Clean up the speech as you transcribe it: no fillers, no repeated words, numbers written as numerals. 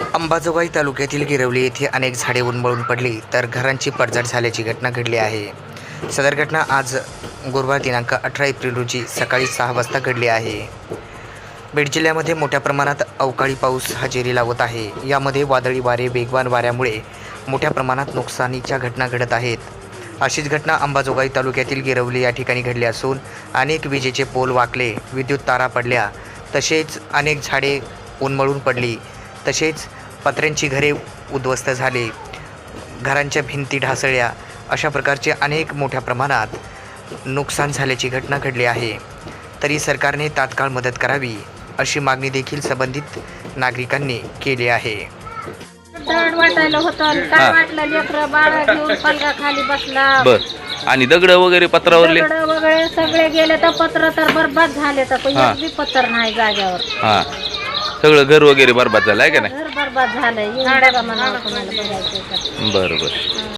अंबाजोगाई तालुक्यातील गिरवली येथे अनेक झाडे उन्मळून पडली तर घरांची पडझड झाल्याची घटना घडली आहे। सदर घटना आज गुरुवार दिनांक 18 एप्रिल रोजी सकाळी 6 वाजता घडली आहे। बीड जिल्ह्यामध्ये मोठ्या प्रमाणात अवकाळी पाऊस हजेरी लावत आहे। यामध्ये वादळी वारे, वेगवान वाऱ्यामुळे मोठ्या प्रमाणात नुकसानीच्या घटना घडत आहेत। अशीच घटना अंबाजोगाई तालुक्यातील गिरवली या ठिकाणी घडली असून अनेक विजेचे पोल वाकले, विद्युत तारा पडल्या, तसेच अनेक झाडे उन्मळून पडली, तसेच पत्र्यांची घरे उद्ध्वस्त झाली, घरांच्या भिंती ढासळल्या, अशा प्रकारचे अनेक मोठ्या प्रमाणात नुकसान झाल्याची घटना घडली आहे। तरी सरकारने तात्काळ मदत करावी अशी मागणी देखील संबंधित नागरिकांनी केली आहे। दगड वाटायला होतं, काय वाटलं, लेकरं बाळा घेऊन पलगा खाली बसला। बर आणि दगड वगैरे पत्रावरले दगड वगैरे सगळे गेले तर पत्र तर बरबाद झाले, तर एक बी पत्र नाही जाग्यावर। हा सगळं घर वगैरे बरबाद झालं आहे का नाही? घर बरबाद झालंय, येऊन बघा म्हणावं कोणाला बघायचं तर। बरं बरं